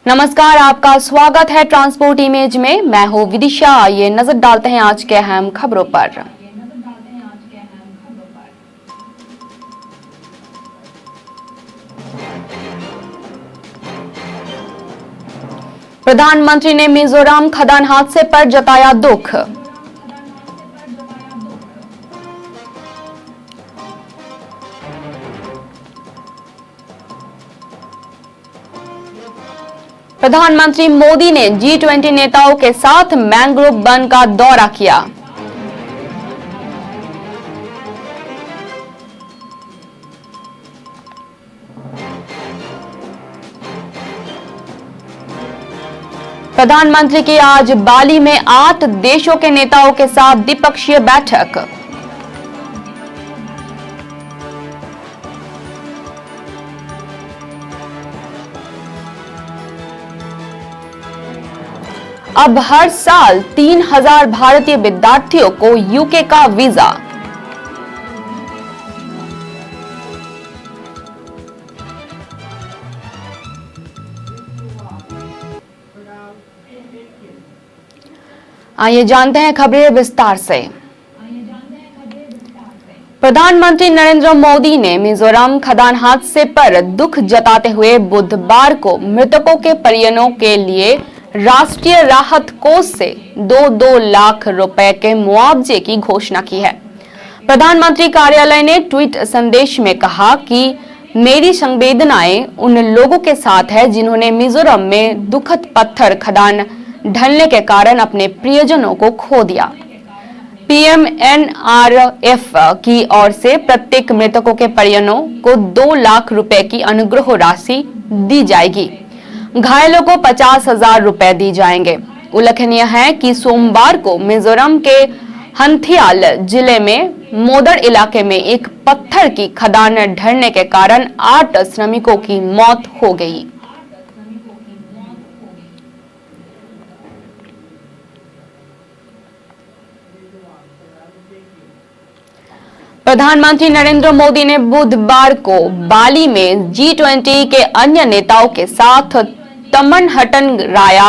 नमस्कार, आपका स्वागत है ट्रांसपोर्ट इमेज में। मैं हूं विदिशा। ये नजर डालते हैं आज के अहम खबरों पर। प्रधानमंत्री ने मिजोरम खदान हादसे पर जताया दुख। प्रधानमंत्री मोदी ने G20 नेताओं के साथ मैंग्रोव वन का दौरा किया। प्रधानमंत्री की आज बाली में 8 देशों के नेताओं के साथ द्विपक्षीय बैठक। अब हर साल 3000 भारतीय विद्यार्थियों को यूके का वीजा। आइए जानते हैं खबरें विस्तार से। प्रधानमंत्री नरेंद्र मोदी ने मिजोरम खदान हादसे पर दुख जताते हुए बुधवार को मृतकों के परिजनों के लिए राष्ट्रीय राहत कोष से 2-2 लाख रुपए के मुआवजे की घोषणा की है। प्रधानमंत्री कार्यालय ने ट्वीट संदेश में कहा कि मेरी संवेदनाएं उन लोगों के साथ है जिन्होंने मिजोरम में दुखद पत्थर खदान ढलने के कारण अपने प्रियजनों को खो दिया। PMNRF की ओर से प्रत्येक मृतकों के परिजनों को 2 लाख रुपए की अनुग्रह राशि दी जाएगी। घायलों को 50,000 रुपए दी जाएंगे। उल्लेखनीय है कि सोमवार को मिजोरम के हंथियाल जिले में मोदर इलाके में एक पत्थर की खदान ढहने के कारण 8 श्रमिकों की मौत हो गई। प्रधानमंत्री नरेंद्र मोदी ने बुधवार को बाली में G20 के अन्य नेताओं के साथ तमनहट्टन राया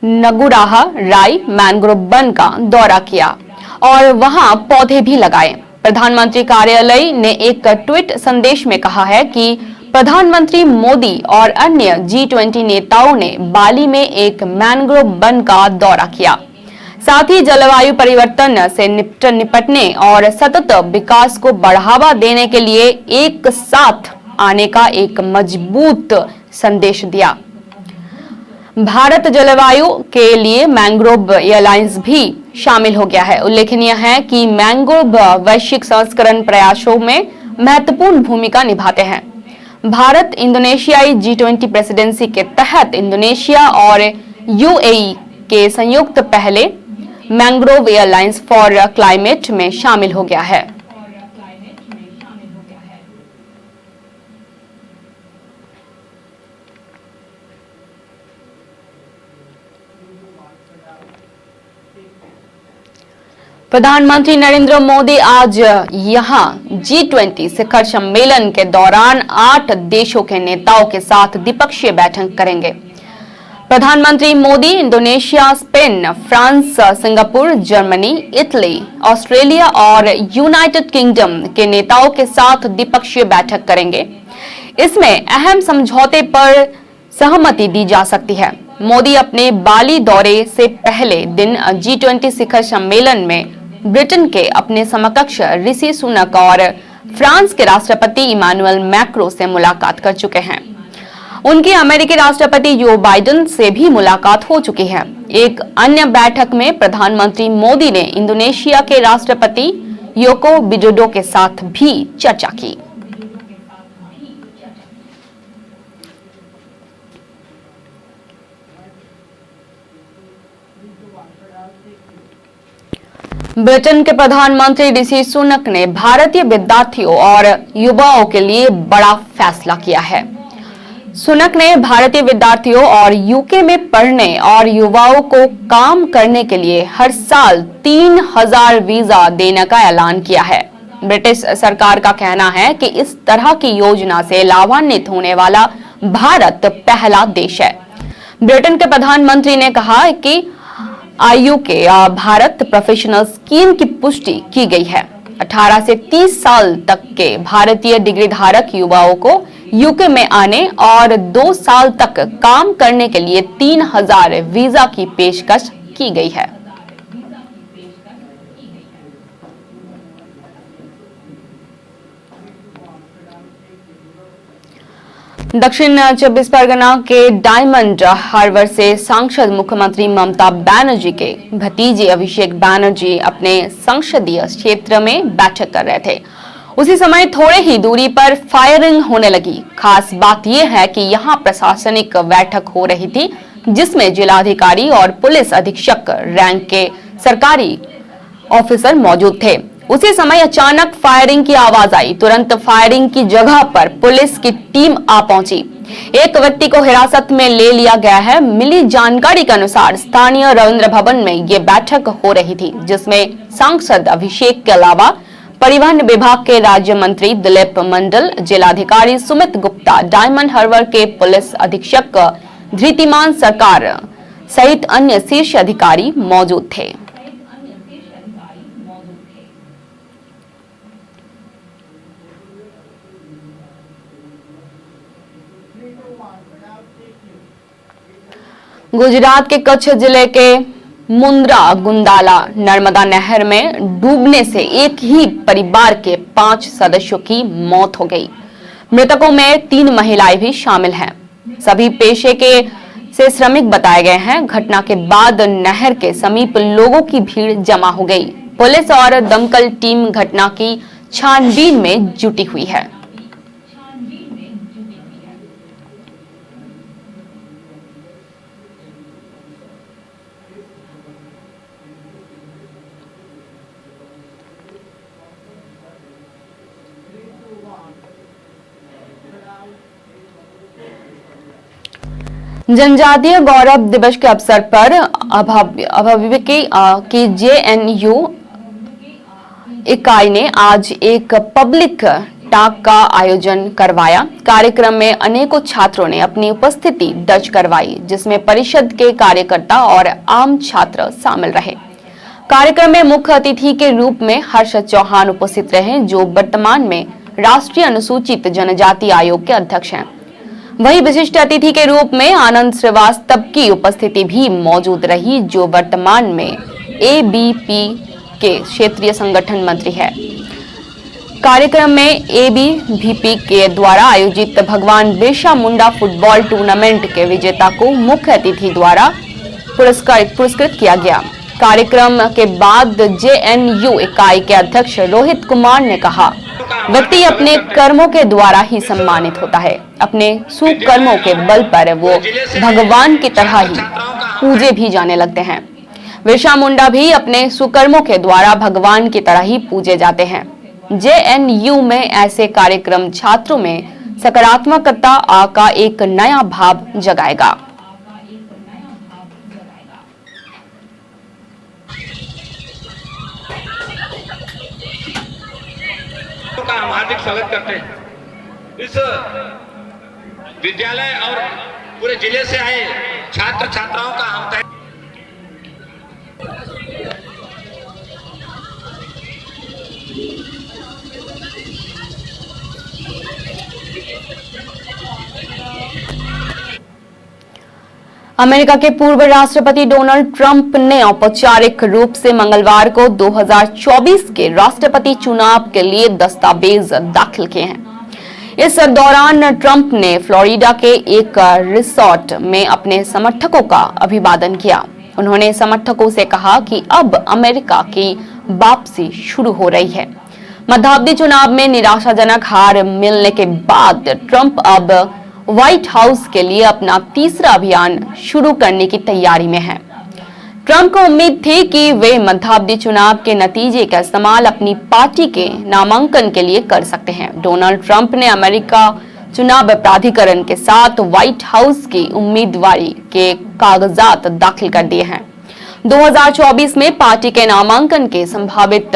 नगुराहा राई मैंग्रोव वन का दौरा किया और वहां पौधे भी लगाए। प्रधानमंत्री कार्यालय ने एक ट्वीट संदेश में कहा है कि प्रधानमंत्री मोदी और अन्य G20 नेताओं ने बाली में एक मैंग्रोव वन का दौरा किया। साथ ही जलवायु परिवर्तन से निपटने और सतत विकास को बढ़ावा देने के लिए एक साथ आने का एक मजबूत संदेश दिया। भारत जलवायु के लिए मैंग्रोव एयरलाइंस भी शामिल हो गया है। उल्लेखनीय है कि मैंग्रोव वैश्विक संस्करण प्रयासों में महत्वपूर्ण भूमिका निभाते हैं। भारत इंडोनेशियाई G20 प्रेसिडेंसी के तहत इंडोनेशिया और UAE के संयुक्त पहले मैंग्रोव एयरलाइंस फॉर क्लाइमेट में शामिल हो गया है। प्रधानमंत्री नरेंद्र मोदी आज यहां G20 शिखर सम्मेलन के दौरान 8 देशों के नेताओं के साथ द्विपक्षीय बैठक करेंगे। प्रधानमंत्री Modi Indonesia, Spain, France, Singapore, Germany, Italy, Australia और यूनाइटेड किंगडम के नेताओं के साथ द्विपक्षीय बैठक करेंगे। इसमें अहम समझौते पर सहमति दी जा सकती है। मोदी अपने बाली दौरे से पहले दिन G20 शिखर सम्मेलन में ब्रिटेन के अपने समकक्ष ऋषि सुनक और फ्रांस के राष्ट्रपति इमानुएल मैक्रों से मुलाकात कर चुके हैं। उनकी अमेरिकी राष्ट्रपति जो बाइडेन से भी मुलाकात हो चुकी है। एक अन्य बैठक में प्रधानमंत्री मोदी ने इंडोनेशिया के राष्ट्रपति योको विडोडो के साथ भी चर्चा की। ब्रिटेन के प्रधानमंत्री ऋषि सुनक ने भारतीय विद्यार्थियों और युवाओं के लिए बड़ा फैसला किया है। सुनक ने भारतीय विद्यार्थियों और यूके में पढ़ने और युवाओं को काम करने के लिए हर साल 3000 वीजा देने का ऐलान किया है। ब्रिटिश सरकार का कहना है कि इस तरह की योजना से लाभान्वित होने वाला भारत पहला देश है। ब्रिटेन के प्रधानमंत्री ने कहा कि आयु के भारत प्रोफेशनल स्कीम की पुष्टि की गई है। 18 से 30 साल तक के भारतीय डिग्री धारक युवाओं को यूके में आने और 2 साल तक काम करने के लिए 3000 वीजा की पेशकश की गई है। दक्षिण 24 परगना के डायमंड हार्बर से सांसद मुख्यमंत्री ममता बनर्जी के भतीजे अभिषेक बनर्जी अपने संसदीय क्षेत्र में बैठक कर रहे थे। उसी समय थोड़े ही दूरी पर फायरिंग होने लगी। खास बात यह है कि यहां प्रशासनिक बैठक हो रही थी, जिसमें जिलाधिकारी और पुलिस अधीक्षक रैंक के सरकारी ऑफिसर मौजूद थे। उसी समय अचानक फायरिंग की आवाज आई। तुरंत फायरिंग की जगह पर पुलिस की टीम आ पहुंची। एक व्यक्ति को हिरासत में ले लिया गया है। मिली जानकारी के अनुसार स्थानीय रविंद्र भवन में ये बैठक हो रही थी, जिसमें सांसद अभिषेक के अलावा परिवहन विभाग के राज्य मंत्री दिलीप मंडल, जिलाधिकारी सुमित गुप्ता, डायमंड हार्बर के पुलिस अधीक्षक धृतिमान सरकार सहित अन्य शीर्ष अधिकारी मौजूद थे। गुजरात के कच्छ जिले के मुंद्रा गुंदाला नर्मदा नहर में डूबने से एक ही परिवार के 5 सदस्यों की मौत हो गई। मृतकों में 3 महिलाएं भी शामिल हैं। सभी पेशे के से श्रमिक बताए गए हैं। घटना के बाद नहर के समीप लोगों की भीड़ जमा हो गई। पुलिस और दमकल टीम घटना की छानबीन में जुटी हुई है। जनजातीय गौरव दिवस के अवसर पर अभिभावकी की जेएनयू इकाई ने आज एक पब्लिक टॉक का आयोजन करवाया। कार्यक्रम में अनेकों छात्रों ने अपनी उपस्थिति दर्ज करवाई, जिसमें परिषद के कार्यकर्ता और आम छात्र शामिल रहे। कार्यक्रम में मुख्य अतिथि के रूप में हर्ष चौहान उपस्थित रहे, जो वर्तमान में राष्ट्रीय अनुसूचित जनजाति आयोग के अध्यक्ष हैं। वहीं विशिष्ट अतिथि के रूप में आनंद श्रीवास्तव की उपस्थिति भी मौजूद रही, जो वर्तमान में एबीपी के क्षेत्रीय संगठन मंत्री है। कार्यक्रम में एबीवीपी के द्वारा आयोजित भगवान बिरसा मुंडा फुटबॉल टूर्नामेंट के विजेता को मुख्य अतिथि द्वारा पुरस्कृत किया गया। कार्यक्रम के बाद जेएनयू इकाई के अध्यक्ष रोहित कुमार ने कहा, व्यक्ति अपने कर्मों के द्वारा ही सम्मानित होता है। अपने सुकर्मों के बल पर वो भगवान की तरह ही पूजे भी जाने लगते हैं। बिरसा मुंडा भी अपने सुकर्मों के द्वारा भगवान की तरह ही पूजे जाते हैं। जेएनयू में ऐसे कार्यक्रम छात्रों में सकारात्मकता का एक नया भाव जगाएगा। का हम हार्दिक स्वागत करते हैं। इस विद्यालय और पूरे जिले से आए छात्र छात्राओं का हम अमेरिका के पूर्व राष्ट्रपति डोनाल्ड ट्रंप ने औपचारिक रूप से मंगलवार को 2024 के राष्ट्रपति चुनाव के लिए दस्तावेज दाखिल किए हैं। इस दौरान ट्रंप ने फ्लोरिडा के एक रिसोर्ट में अपने समर्थकों का अभिवादन किया। उन्होंने समर्थकों से कहा कि अब अमेरिका की वापसी शुरू हो रही है। मध्यावधि चुनाव में निराशाजनक हार मिलने के बाद ट्रंप अब व्हाइट हाउस के लिए अपना तीसरा अभियान शुरू करने की तैयारी में है। ट्रंप को उम्मीद थी कि वे मध्यावधि चुनाव के नतीजे का इस्तेमाल अपनी पार्टी के नामांकन के लिए कर सकते हैं। डोनाल्ड ट्रंप ने अमेरिका चुनाव प्राधिकरण के साथ व्हाइट हाउस की उम्मीदवारी के कागजात दाखिल कर दिए हैं। 2024 में पार्टी के नामांकन के संभावित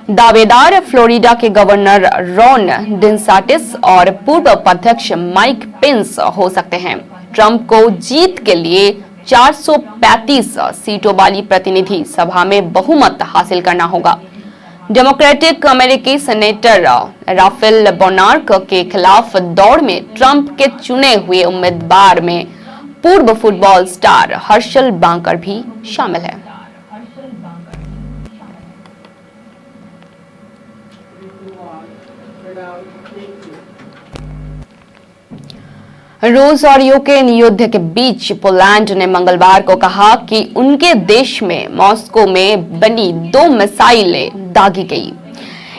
दावेदार फ्लोरिडा के गवर्नर रॉन डिसांटिस और पूर्व उपाध्यक्ष माइक पेंस हो सकते हैं। ट्रंप को जीत के लिए 435 सीटों वाली प्रतिनिधि सभा में बहुमत हासिल करना होगा। डेमोक्रेटिक अमेरिकी सेनेटर राफेल बोनार्क के खिलाफ दौड़ में ट्रंप के चुने हुए उम्मीदवार में पूर्व फुटबॉल स्टार हर्षल बांकर भी शामिल है। रूस और यूक्रेन युद्ध के बीच पोलैंड ने मंगलवार को कहा कि उनके देश में मॉस्को में बनी 2 मिसाइलें दागी गई।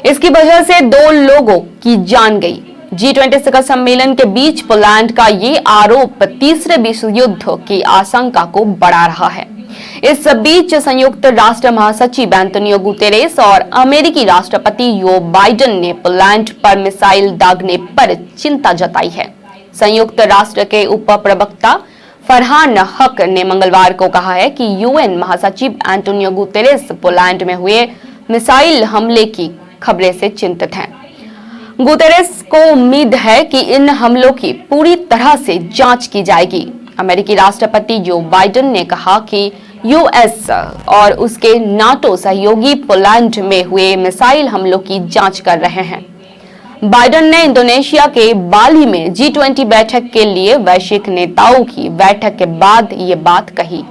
इसकी वजह से 2 लोगों की जान गई। G20 शिखर सम्मेलन के बीच पोलैंड का ये आरोप तीसरे विश्व युद्ध की आशंका को बढ़ा रहा है। इस बीच संयुक्त राष्ट्र महासचिव एंटोनियो गुतेरेस और अमेरिकी राष्ट्रपति जो बाइडेन ने पोलैंड पर मिसाइल दागने पर चिंता जताई है। संयुक्त राष्ट्र के उप प्रवक्ता फरहान हक ने मंगलवार को कहा है कि यूएन महासचिव एंटोनियो गुतेरेस पोलैंड में हुए मिसाइल हमले की खबरें से चिंतित हैं। गुतेरेस को उम्मीद है कि इन हमलों की पूरी तरह से जांच की जाएगी। अमेरिकी राष्ट्रपति जो बाइडेन ने कहा कि यूएस और उसके नाटो सहयोगी पोलैंड में हुए मिसाइल हमलों की जांच कर रहे हैं। बाइडेन ने इंडोनेशिया के बाली में G20 बैठक के लिए वैश्विक नेताओं की बैठक के बाद ये बात कही।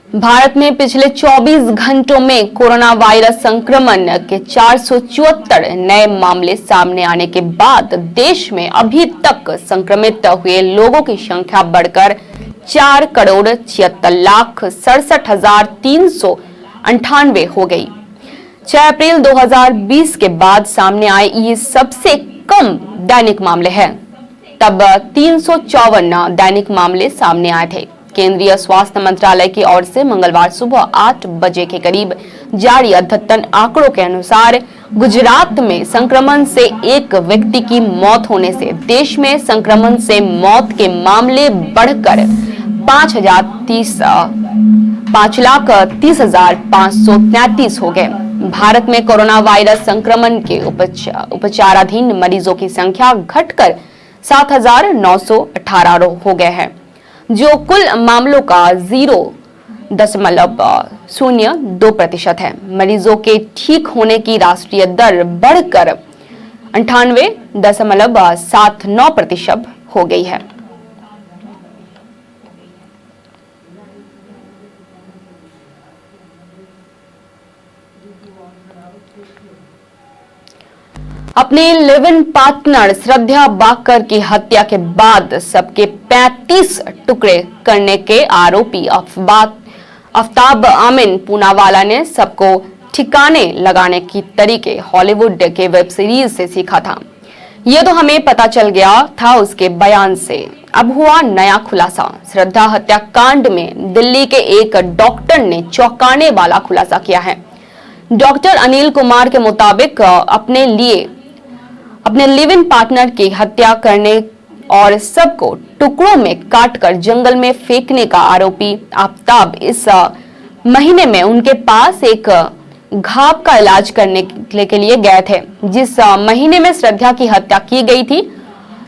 भारत में पिछले 24 घंटों में कोरोना वायरस संक्रमण के 474 नए मामले सामने आने के बाद देश में अभी तक संक्रमित हुए लोगों की संख्या बढ़कर 4,67,67,398 हो गई। 6 अप्रैल 2020 के बाद सामने आए ये सबसे कम दैनिक मामले हैं। तब 354 दैनिक मामले सामने आए थे। केंद्रीय स्वास्थ्य मंत्रालय की ओर से मंगलवार सुबह 8 बजे के करीब जारी अद्यतन आंकड़ों के अनुसार गुजरात में संक्रमण से एक व्यक्ति की मौत होने से देश में संक्रमण से मौत के मामले बढ़कर 5,30,533 हो गए। भारत में कोरोना वायरस संक्रमण के उपचाराधीन मरीजों की संख्या घटकर 7,918 हो गए हैं, जो कुल मामलों का 0.02% है। मरीजों के ठीक होने की राष्ट्रीय दर बढ़कर 98.79% हो गई है। अपने लिव इन पार्टनर श्रद्धा बाकर की हत्या के बाद सबके 35 टुकड़े करने के आरोपी आफ्ताब आमिन पूनावाला ने सबको ठिकाने लगाने की तरीके हॉलीवुड के वेब सीरीज से सीखा था। ये तो हमें पता चल गया था उसके बयान से। अब हुआ नया खुलासा। श्रद्धा हत्याकांड में दिल्ली के एक डॉक्टर ने चौंकाने वाला खुलासा किया है। डॉक्टर अनिल कुमार के मुताबिक अपने लिव इन पार्टनर की हत्या करने और सबको टुकड़ों में काटकर जंगल में फेंकने का आरोपी आफ्ताब इस महीने में उनके पास एक घाव का इलाज करने के लिए गए थे, जिस महीने में श्रद्धा की हत्या की गई थी।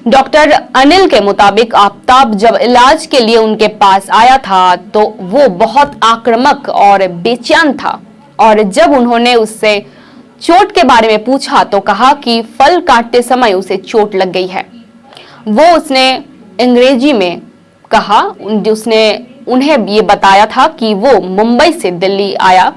डॉक्टर अनिल के मुताबिक आफ्ताब जब इलाज के लिए उनके पास आया था तो वो बहुत आक्रामक और बेचैन था, और जब उन्होंने उससे चोट के बारे में पूछा तो कहा कि फल काटते समय उसे चोट लग गई है। उसने अंग्रेजी में कहा। उसने उन्हें ये बताया था कि वो मुंबई से दिल्ली आया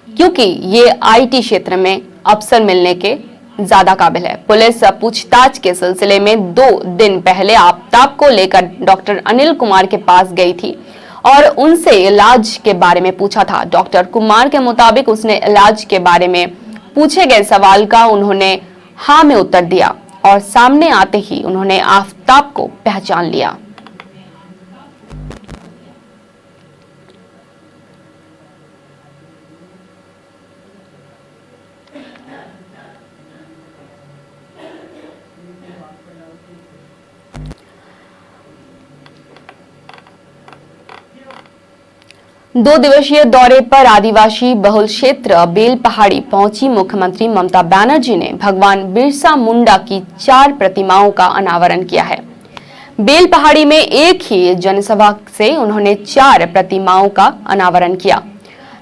क्योंकि ये आईटी क्षेत्र में अवसर मिलने के ज्यादा काबिल है। पुलिस पूछताछ के सिलसिले में 2 दिन पहले आफ्ताब को लेकर डॉक्टर अनिल कुमार के पास गई थी और उनसे इलाज के बारे में पूछा था। डॉक्टर कुमार के मुताबिक उसने इलाज के बारे में पूछे गए सवाल का उन्होंने हाँ में उत्तर दिया और सामने आते ही उन्होंने आफ्ताब को पहचान लिया। 2 दिवसीय दौरे पर आदिवासी बहुल क्षेत्र बेल पहाड़ी पहुंची मुख्यमंत्री ममता बनर्जी ने भगवान बिरसा मुंडा की 4 प्रतिमाओं का अनावरण किया है। बेल पहाड़ी में एक ही जनसभा से उन्होंने 4 प्रतिमाओं का अनावरण किया।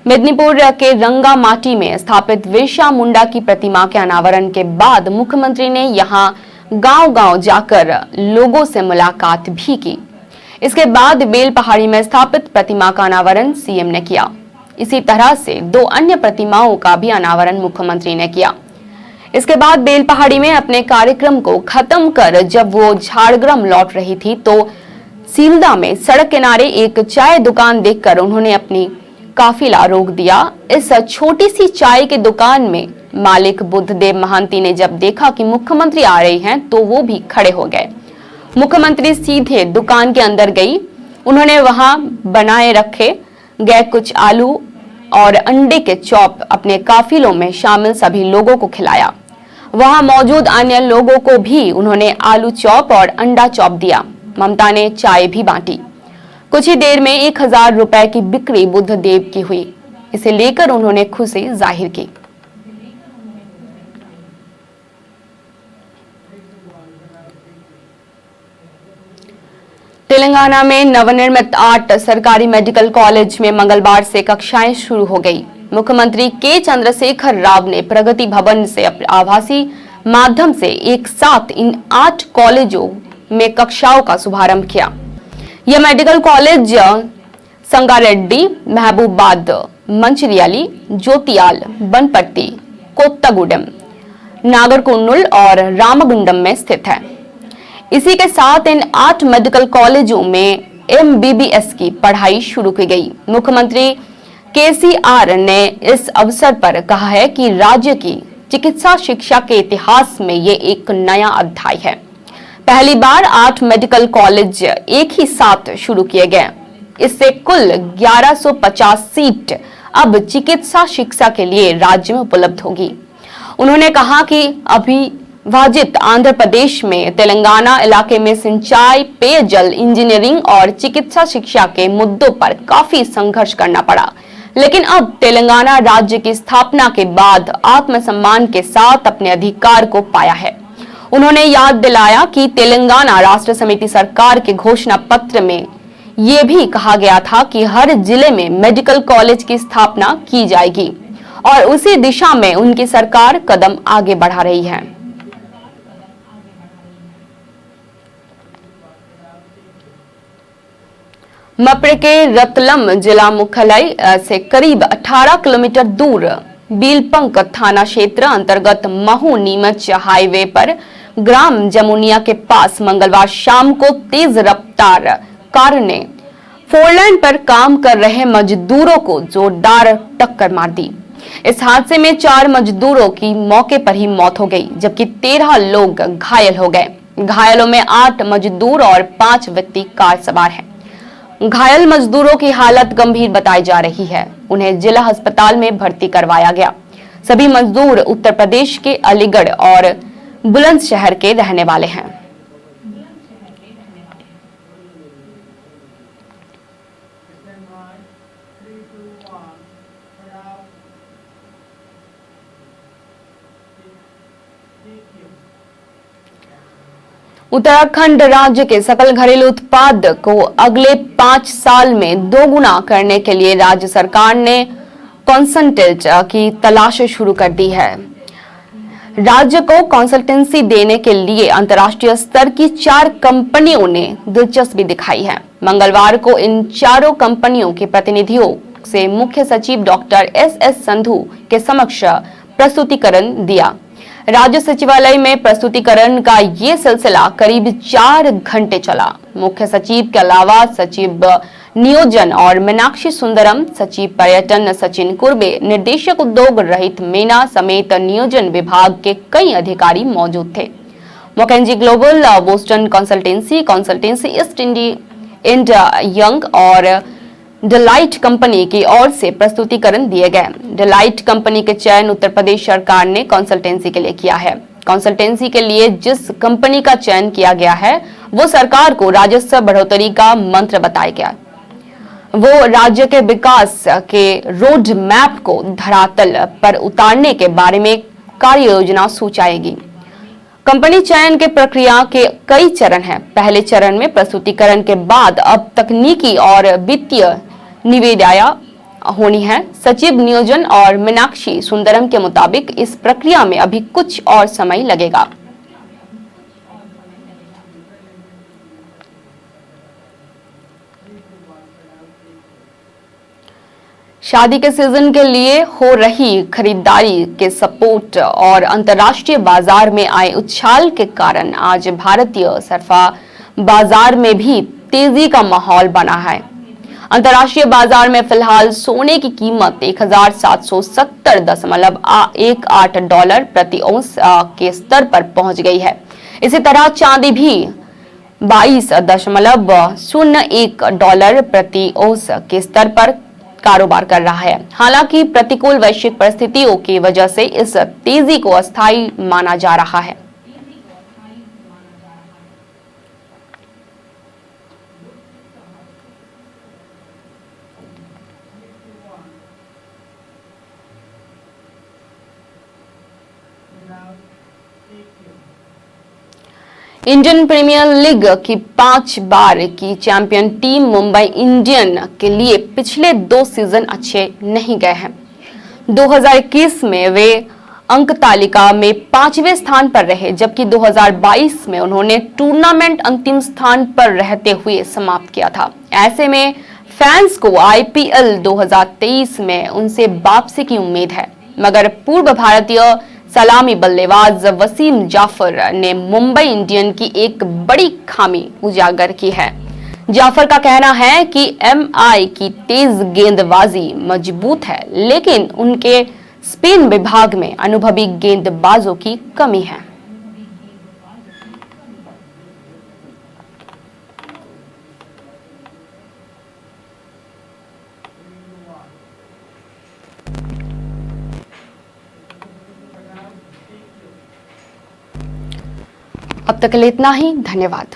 मेदिनीपुर के रंगा माटी में स्थापित बिरसा मुंडा की प्रतिमा के अनावरण के बाद मुख्यमंत्री ने यहां गांव-गांव जाकर लोगों से मुलाकात भी की। इसके बाद बेल पहाड़ी में स्थापित प्रतिमा का अनावरण सीएम ने किया। इसी तरह से 2 अन्य प्रतिमाओं का भी अनावरण मुख्यमंत्री ने किया। इसके बाद बेल पहाड़ी में अपने कार्यक्रम को खत्म कर जब वो झारग्राम लौट रही थी तो सीलदा में सड़क किनारे एक चाय दुकान देखकर उन्होंने अपनी काफिला रोक दिया। इस छोटी सी चाय की दुकान में मालिक बुद्धदेव महांती ने जब देखा कि मुख्यमंत्री आ रही हैं तो वो भी खड़े हो गए। मुख्यमंत्री सीधे दुकान के अंदर गई। उन्होंने वहां बनाए रखे गए कुछ आलू और अंडे के चॉप अपने काफिलों में शामिल सभी लोगों को खिलाया। वहां मौजूद अन्य लोगों को भी उन्होंने आलू चॉप और अंडा चॉप दिया। ममता ने चाय भी बांटी। कुछ ही देर में 1000 रुपए की बिक्री बुद्धदेव की हुई। इसे लेकर उन्होंने खुशी जाहिर की। तेलंगाना में नवनिर्मित 8 सरकारी मेडिकल कॉलेज में मंगलवार से कक्षाएं शुरू हो गई। मुख्यमंत्री के चंद्रशेखर राव ने प्रगति भवन से आभासी माध्यम से एक साथ इन 8 कॉलेजों में कक्षाओं का शुभारंभ किया। यह मेडिकल कॉलेज संगारेड्डी, महबूबाबाद, मंचिरियाली, ज्योतियाल, बनपट्टी, कोत्तागुडम, नागरकुर्नूल और रामगुंडम में स्थित है। इसी के साथ इन 8 मेडिकल कॉलेजों में MBBS की पढ़ाई शुरू की गई। मुख्यमंत्री KCR ने इस अवसर पर कहा है कि राज्य की चिकित्सा शिक्षा के इतिहास में ये एक नया अध्याय है। पहली बार 8 मेडिकल कॉलेज एक ही साथ शुरू किए गए। इससे कुल 1150 सीट अब चिकित्सा शिक्षा के लिए राज्य में उपलब्ध होगी। उन्होंने कहा कि अविभाजित आंध्र प्रदेश में तेलंगाना इलाके में सिंचाई, पेयजल, इंजीनियरिंग और चिकित्सा शिक्षा के मुद्दों पर काफी संघर्ष करना पड़ा, लेकिन अब तेलंगाना राज्य की स्थापना के बाद आत्मसम्मान के साथ अपने अधिकार को पाया है। उन्होंने याद दिलाया कि तेलंगाना राष्ट्र समिति सरकार के घोषणा पत्र में यह भी कहा गया था कि हर जिले में मेडिकल कॉलेज की स्थापना की जाएगी और उसी दिशा में उनकी सरकार कदम आगे बढ़ा रही है। मप्र के रतलम जिला मुख्यालय से करीब 18 किलोमीटर दूर बीलपंक थाना क्षेत्र अंतर्गत महू नीमच हाईवे पर ग्राम जमुनिया के पास मंगलवार शाम को तेज रफ्तार कार ने 4 लेन पर काम कर रहे मजदूरों को जोरदार टक्कर मार दी। इस हादसे में 4 मजदूरों की मौके पर ही मौत हो गई, जबकि 13 लोग घायल हो गए। घायलों में 8 मजदूर और 5 व्यक्ति कार सवार हैं। घायल मजदूरों की हालत गंभीर बताई जा रही है। उन्हें जिला अस्पताल में भर्ती करवाया गया। सभी मजदूर उत्तर प्रदेश के अलीगढ़ और बुलंदशहर के रहने वाले हैं। उत्तराखंड राज्य के सकल घरेलू उत्पाद को अगले 5 साल में 2 गुना करने के लिए राज्य सरकार ने कंसल्टेंट की तलाश शुरू कर दी है। राज्य को कंसल्टेंसी देने के लिए अंतर्राष्ट्रीय स्तर की 4 कंपनियों ने दिलचस्पी दिखाई है। मंगलवार को इन चारों कंपनियों के प्रतिनिधियों से मुख्य सचिव डॉक्टर SS संधू के समक्ष प्रस्तुतिकरण दिया। राज्य सचिवालय में प्रस्तुतिकरण का ये सिलसिला करीब 4 घंटे चला। मुख्य सचिव के अलावा सचिव नियोजन और मीनाक्षी सुंदरम, सचिव पर्यटन सचिन कुर्बे, निदेशक उद्योग रहित मीना समेत नियोजन विभाग के कई अधिकारी मौजूद थे। McKinsey Global, Boston Consultancy East India Young और डेलाइट कंपनी की ओर से प्रस्तुतिकरण दिए गए। डेलाइट कंपनी के चयन उत्तर प्रदेश सरकार ने कंसल्टेंसी के लिए किया है। कंसल्टेंसी के लिए जिस कंपनी का चयन किया गया है वो सरकार को राजस्व बढ़ोतरी का मंत्र बताया गया। वो राज्य के विकास के रोड मैप को धरातल पर उतारने के बारे में कार्य योजना सूचाएगी। कंपनी चयन के प्रक्रिया के कई चरण हैं। पहले चरण में प्रस्तुतिकरण के बाद अब तकनीकी और वित्तीय निविदाया होनी है। सचिव नियोजन और मीनाक्षी सुंदरम के मुताबिक इस प्रक्रिया में अभी कुछ और समय लगेगा। शादी के सीजन के लिए हो रही खरीदारी के सपोर्ट और अंतर्राष्ट्रीय बाजार में आए उछाल के कारण आज भारतीय सरफा बाजार में भी तेजी का माहौल बना है। अंतर्राष्ट्रीय बाजार में फिलहाल सोने की कीमत 1770.18 डॉलर प्रति औंस के स्तर पर पहुंच गई है। इसी तरह चांदी भी 22.01 डॉलर प्रति औंस के स्तर पर कारोबार कर रहा है। हालांकि प्रतिकूल वैश्विक परिस्थितियों की वजह से इस तेजी को अस्थायी माना जा रहा है। इंडियन प्रीमियर लीग की 5 बार की चैंपियन टीम मुंबई इंडियन के लिए पिछले 2 सीजन अच्छे नहीं गए हैं। 2021 में वे अंक तालिका में 5वें स्थान पर रहे, जबकि 2022 में उन्होंने टूर्नामेंट अंतिम स्थान पर रहते हुए समाप्त किया था। ऐसे में फैंस को आईपीएल 2023 में उनसे वापसी की उम्मीद है, मगर पूर्व भारतीय सलामी बल्लेबाज वसीम जाफर ने मुंबई इंडियन की एक बड़ी खामी उजागर की है। जाफर का कहना है कि एमआई की तेज गेंदबाजी मजबूत है, लेकिन उनके स्पिन विभाग में अनुभवी गेंदबाजों की कमी है। अब तक के लिए इतना ही। धन्यवाद।